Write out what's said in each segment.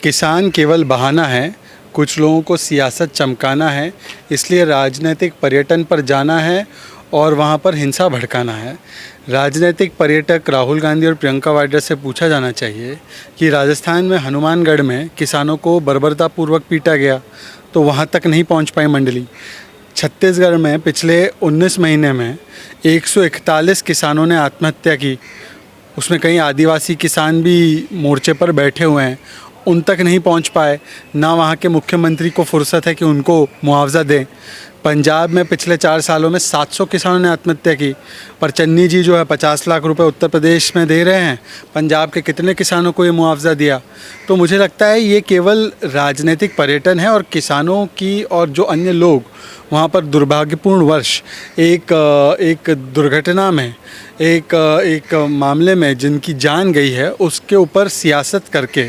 किसान केवल बहाना है, कुछ लोगों को सियासत चमकाना है, इसलिए राजनीतिक पर्यटन पर जाना है और वहाँ पर हिंसा भड़काना है। राजनीतिक पर्यटक राहुल गांधी और प्रियंका वाड्रा से पूछा जाना चाहिए कि राजस्थान में हनुमानगढ़ में किसानों को बर्बरतापूर्वक पीटा गया तो वहाँ तक नहीं पहुँच पाई मंडली। छत्तीसगढ़ में पिछले 19 महीने में 141 किसानों ने आत्महत्या की, उसमें कई आदिवासी किसान भी मोर्चे पर बैठे हुए हैं, उन तक नहीं पहुंच पाए। ना वहां के मुख्यमंत्री को फुर्सत है कि उनको मुआवजा दें। पंजाब में पिछले 4 सालों में 700 किसानों ने आत्महत्या की, पर चन्नी जी जो है 50 लाख रुपए उत्तर प्रदेश में दे रहे हैं। पंजाब के कितने किसानों को ये मुआवजा दिया? तो मुझे लगता है ये केवल राजनीतिक पर्यटन है और किसानों की और जो अन्य लोग वहाँ पर दुर्भाग्यपूर्ण वर्ष एक दुर्घटना में एक मामले में जिनकी जान गई है उसके ऊपर सियासत करके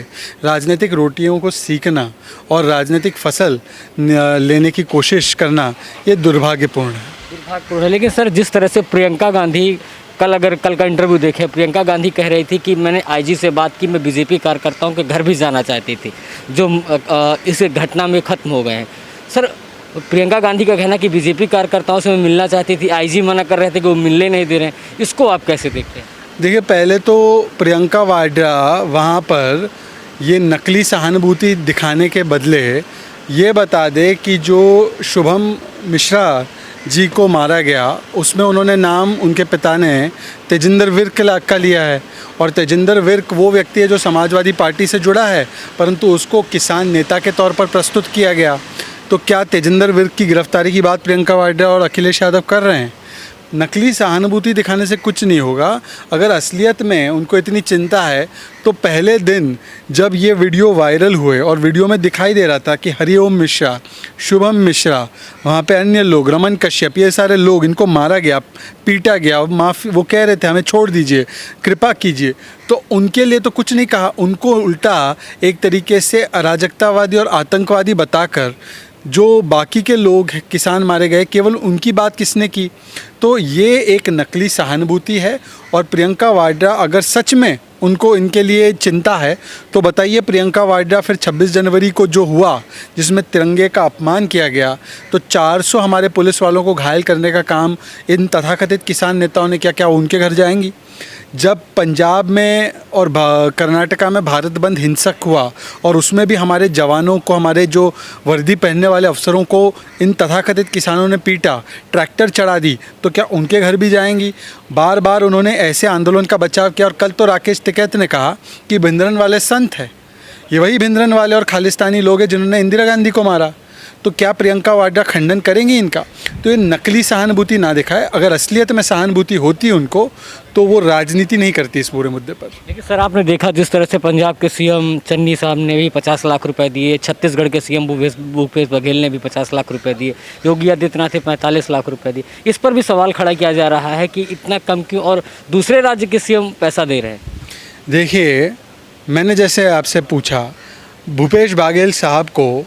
राजनीतिक रोटियों को सीखना और राजनीतिक फसल लेने की कोशिश करना ये दुर्भाग्यपूर्ण है। लेकिन सर, जिस तरह से प्रियंका गांधी कल का इंटरव्यू देखें, प्रियंका गांधी कह रही थी कि मैंने आईजी से बात की, मैं बीजेपी कार्यकर्ताओं के घर भी जाना चाहती थी जो इस घटना में ख़त्म हो गए हैं। सर, प्रियंका गांधी का कहना कि बीजेपी कार्यकर्ताओं से मैं मिलना चाहती थी, आईजी मना कर रहे थे कि वो मिलने नहीं दे रहे हैं, इसको आप कैसे देखते हैं? देखिए, पहले तो प्रियंका वाड्रा वहाँ पर ये नकली सहानुभूति दिखाने के बदले ये बता दे कि जो शुभम मिश्रा जी को मारा गया उसमें उन्होंने नाम उनके पिता ने तेजिंदर विर्क का लिया है, और तेजिंदर विर्क वो व्यक्ति है जो समाजवादी पार्टी से जुड़ा है, परंतु उसको किसान नेता के तौर पर प्रस्तुत किया गया। तो क्या तेजिंदर विर्क की गिरफ्तारी की बात प्रियंका वाड्रा और अखिलेश यादव कर रहे हैं? नकली सहानुभूति दिखाने से कुछ नहीं होगा। अगर असलियत में उनको इतनी चिंता है तो पहले दिन जब ये वीडियो वायरल हुए और वीडियो में दिखाई दे रहा था कि हरिओम मिश्रा, शुभम मिश्रा, वहाँ पे अन्य लोग, रमन कश्यप, ये सारे लोग, इनको मारा गया, पीटा गया, माफ़ी, वो कह रहे थे हमें छोड़ दीजिए, कृपा कीजिए, तो उनके लिए तो कुछ नहीं कहा। उनको उल्टा एक तरीके से अराजकतावादी और आतंकवादी बताकर जो बाकी के लोग किसान मारे गए केवल उनकी बात किसने की? तो ये एक नकली सहानुभूति है। और प्रियंका वाड्रा अगर सच में उनको इनके लिए चिंता है तो बताइए, प्रियंका वाड्रा फिर 26 जनवरी को जो हुआ जिसमें तिरंगे का अपमान किया गया, तो 400 हमारे पुलिस वालों को घायल करने का काम इन तथाकथित किसान नेताओं ने किया, क्या उनके घर जाएंगी? जब पंजाब में और कर्नाटका में भारत बंद हिंसक हुआ और उसमें भी हमारे जवानों को, हमारे जो वर्दी पहनने वाले अफसरों को इन तथाकथित किसानों ने पीटा, ट्रैक्टर चढ़ा दी, तो क्या उनके घर भी जाएंगी? बार बार उन्होंने ऐसे आंदोलन का बचाव किया। और कल तो राकेश टिकैत ने कहा कि भिंद्रन वाले संत हैं, ये वही भिंद्रन वाले और खालिस्तानी लोग हैं जिन्होंने इंदिरा गांधी को मारा। तो क्या प्रियंका वाड्रा खंडन करेंगी इनका? तो ये नकली सहानुभूति ना दिखाए। अगर असलियत में सहानुभूति होती उनको तो वो राजनीति नहीं करती इस पूरे मुद्दे पर। लेकिन सर, आपने देखा जिस तरह से पंजाब के सीएम चन्नी साहब ने भी 50 लाख रुपए दिए, छत्तीसगढ़ के सीएम भूपेश बघेल ने भी 50 लाख रुपए दिए, योगी आदित्यनाथ ने 45 लाख रुपए दिए। इस पर भी सवाल खड़ा किया जा रहा है कि इतना कम क्यों और दूसरे राज्य के सीएम पैसा दे रहे हैं। देखिए, मैंने जैसे आपसे पूछा, भूपेश बघेल साहब को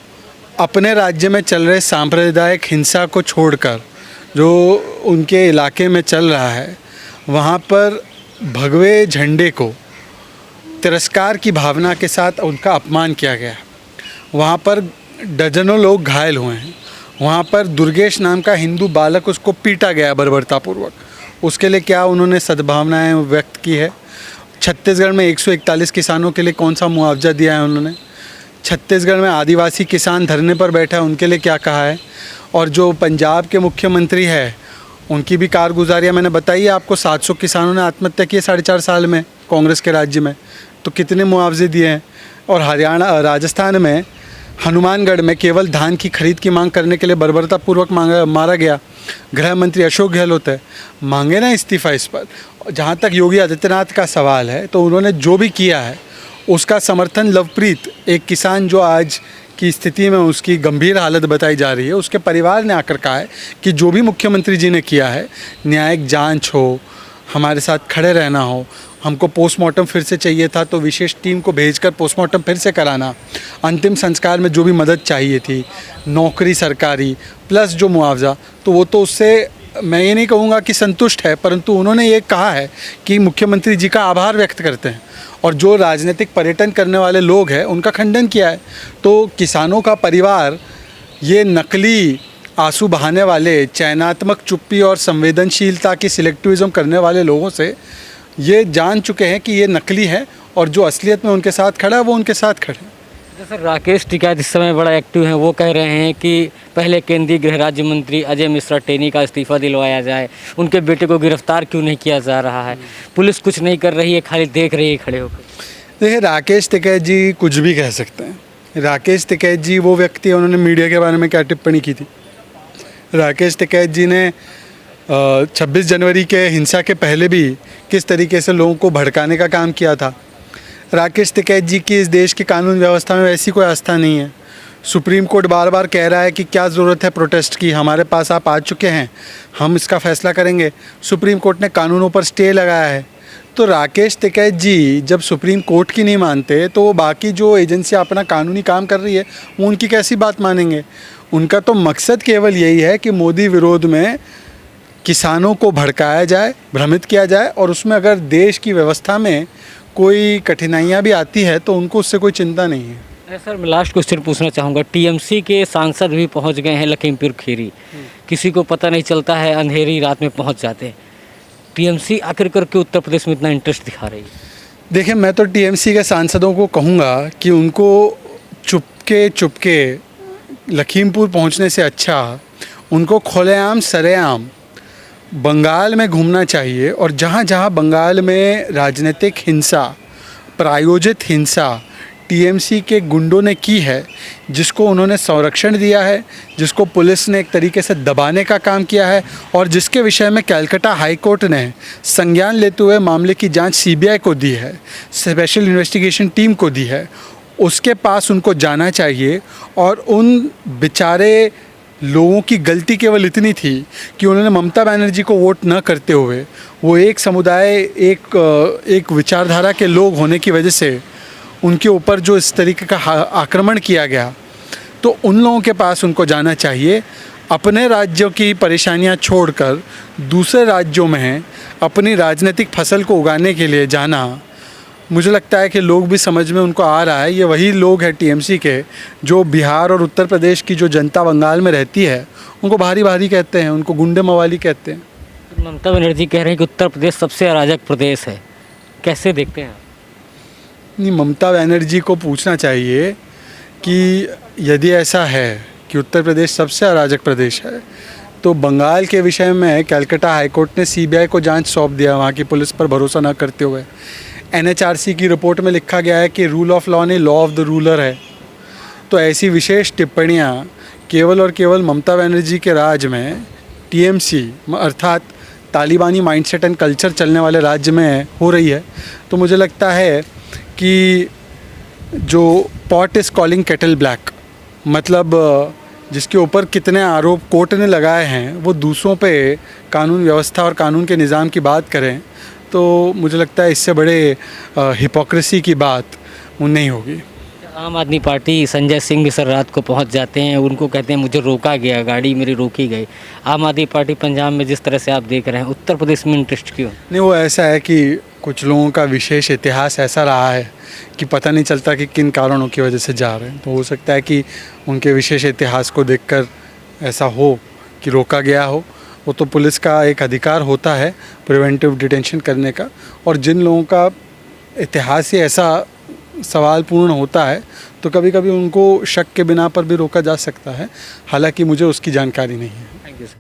अपने राज्य में चल रहे सांप्रदायिक हिंसा को छोड़कर जो उनके इलाके में चल रहा है वहाँ पर भगवे झंडे को तिरस्कार की भावना के साथ उनका अपमान किया गया। वहाँ पर दर्जनों लोग घायल हुए हैं। वहाँ पर दुर्गेश नाम का हिंदू बालक, उसको पीटा गया बर्बरतापूर्वक। उसके लिए क्या उन्होंने सद्भावनाएं व्यक्त की है? छत्तीसगढ़ में 141 किसानों के लिए कौन सा मुआवजा दिया है उन्होंने? छत्तीसगढ़ में आदिवासी किसान धरने पर बैठा है, उनके लिए क्या कहा है? और जो पंजाब के मुख्यमंत्री है उनकी भी कारगुजारियाँ मैंने बताई है आपको। 700 किसानों ने आत्महत्या की है 4.5 साल में कांग्रेस के राज्य में, तो कितने मुआवजे दिए हैं? और हरियाणा, राजस्थान में हनुमानगढ़ में केवल धान की खरीद की मांग करने के लिए बर्बरतापूर्वक मारा गया। गृह मंत्री अशोक गहलोत है, मांगे ना इस्तीफ़ा इस पर। जहाँ तक योगी आदित्यनाथ का सवाल है तो उन्होंने जो भी किया है उसका समर्थन लवप्रीत, एक किसान जो आज की स्थिति में उसकी गंभीर हालत बताई जा रही है, उसके परिवार ने आकर कहा है कि जो भी मुख्यमंत्री जी ने किया है, न्यायिक जांच हो, हमारे साथ खड़े रहना हो, हमको पोस्टमार्टम फिर से चाहिए था तो विशेष टीम को भेजकर पोस्टमार्टम फिर से कराना, अंतिम संस्कार में जो भी मदद चाहिए थी, नौकरी सरकारी प्लस जो मुआवजा, तो वो तो उससे मैं ये नहीं कहूँगा कि संतुष्ट है, परंतु उन्होंने ये कहा है कि मुख्यमंत्री जी का आभार व्यक्त करते हैं और जो राजनीतिक पर्यटन करने वाले लोग हैं उनका खंडन किया है। तो किसानों का परिवार ये नकली आंसू बहाने वाले, चयनात्मक चुप्पी और संवेदनशीलता की सिलेक्टिविज़म करने वाले लोगों से ये जान चुके हैं कि ये नकली है और जो असलियत में उनके साथ खड़ा है वो उनके साथ खड़े हैं। सर राकेश टिकैत इस समय बड़ा एक्टिव हैं, वो कह रहे हैं कि पहले केंद्रीय गृह राज्य मंत्री अजय मिश्रा टेनी का इस्तीफा दिलवाया जाए, उनके बेटे को गिरफ्तार क्यों नहीं किया जा रहा है, पुलिस कुछ नहीं कर रही है, खाली देख रही है खड़े होकर। देखिए राकेश टिकैत जी कुछ भी कह सकते हैं। राकेश टिकैत जी वो व्यक्ति हैं, उन्होंने मीडिया के बारे में क्या टिप्पणी की थी। राकेश टिकैत जी ने 26 जनवरी के हिंसा के पहले भी किस तरीके से लोगों को भड़काने का काम किया था। राकेश टिकैत जी की इस देश की कानून व्यवस्था में वैसी कोई आस्था नहीं है। सुप्रीम कोर्ट बार बार कह रहा है कि क्या ज़रूरत है प्रोटेस्ट की, हमारे पास आप आ चुके हैं, हम इसका फ़ैसला करेंगे। सुप्रीम कोर्ट ने कानूनों पर स्टे लगाया है। तो राकेश टिकैत जी जब सुप्रीम कोर्ट की नहीं मानते तो वो बाकी जो एजेंसियाँ अपना कानूनी काम कर रही है वो उनकी कैसी बात मानेंगे। उनका तो मकसद केवल यही है कि मोदी विरोध में किसानों को भड़काया जाए, भ्रमित किया जाए और उसमें अगर देश की व्यवस्था में कोई कठिनाइयाँ भी आती है तो उनको उससे कोई चिंता नहीं है। सर मैं लास्ट क्वेश्चन पूछना चाहूँगा, टीएमसी के सांसद भी पहुँच गए हैं लखीमपुर खीरी, किसी को पता नहीं चलता है, अंधेरी रात में पहुँच जाते हैं। टीएमसी आखिर करके उत्तर प्रदेश में इतना इंटरेस्ट दिखा रही है। देखिए मैं तो टीएमसी के सांसदों को कहूँगा कि उनको चुपके लखीमपुर पहुँचने से अच्छा उनको खुलेआम सरेआम बंगाल में घूमना चाहिए और जहाँ जहाँ बंगाल में राजनीतिक हिंसा, प्रायोजित हिंसा टीएमसी के गुंडों ने की है, जिसको उन्होंने संरक्षण दिया है, जिसको पुलिस ने एक तरीके से दबाने का काम किया है और जिसके विषय में कलकत्ता हाई कोर्ट ने संज्ञान लेते हुए मामले की जांच सीबीआई को दी है, स्पेशल इन्वेस्टिगेशन टीम को दी है, उसके पास उनको जाना चाहिए। और उन बेचारे लोगों की गलती केवल इतनी थी कि उन्होंने ममता बनर्जी को वोट न करते हुए, वो एक समुदाय, एक विचारधारा के लोग होने की वजह से उनके ऊपर जो इस तरीके का आक्रमण किया गया, तो उन लोगों के पास उनको जाना चाहिए। अपने राज्यों की परेशानियां छोड़कर दूसरे राज्यों में अपनी राजनीतिक फसल को उगाने के लिए जाना, मुझे लगता है कि लोग भी समझ में उनको आ रहा है। ये वही लोग हैं टीएमसी के जो बिहार और उत्तर प्रदेश की जो जनता बंगाल में रहती है उनको भारी भारी कहते हैं, उनको गुंडे मवाली कहते हैं। ममता बनर्जी कह रहे हैं कि उत्तर प्रदेश सबसे अराजक प्रदेश है, कैसे देखते हैं? नहीं, ममता बनर्जी को पूछना चाहिए कि यदि ऐसा है कि उत्तर प्रदेश सबसे अराजक प्रदेश है तो बंगाल के विषय में कलकत्ता हाईकोर्ट ने सीबीआई को जांच सौंप दिया, वहाँ की पुलिस पर भरोसा न करते हुए। एनएचआरसी की रिपोर्ट में लिखा गया है कि रूल ऑफ लॉ नहीं, लॉ ऑफ द रूलर है। तो ऐसी विशेष टिप्पणियाँ केवल और केवल ममता बनर्जी के राज में, टीएमसी अर्थात तालिबानी माइंडसेट एंड कल्चर चलने वाले राज्य में हो रही है। तो मुझे लगता है कि जो pot is calling kettle black, मतलब जिसके ऊपर कितने आरोप कोर्ट ने लगाए हैं वो दूसरों पे कानून व्यवस्था और कानून के निज़ाम की बात करें, तो मुझे लगता है इससे बड़े हिपोक्रेसी की बात नहीं होगी। आम आदमी पार्टी संजय सिंह भी सर रात को पहुंच जाते हैं, उनको कहते हैं मुझे रोका गया, गाड़ी मेरी रोकी गई। आम आदमी पार्टी पंजाब में जिस तरह से आप देख रहे हैं, उत्तर प्रदेश में इंटरेस्ट क्यों? नहीं, वो ऐसा है कि कुछ लोगों का विशेष इतिहास ऐसा रहा है कि पता नहीं चलता कि किन कारणों की वजह से जा रहे हैं। तो हो सकता है कि उनके विशेष इतिहास को देखकर ऐसा हो कि रोका गया हो। वो तो पुलिस का एक अधिकार होता है प्रिवेंटिव डिटेंशन करने का, और जिन लोगों का इतिहास ही ऐसा सवालपूर्ण होता है तो कभी कभी उनको शक के बिना पर भी रोका जा सकता है। हालांकि मुझे उसकी जानकारी नहीं है। Thank you sir.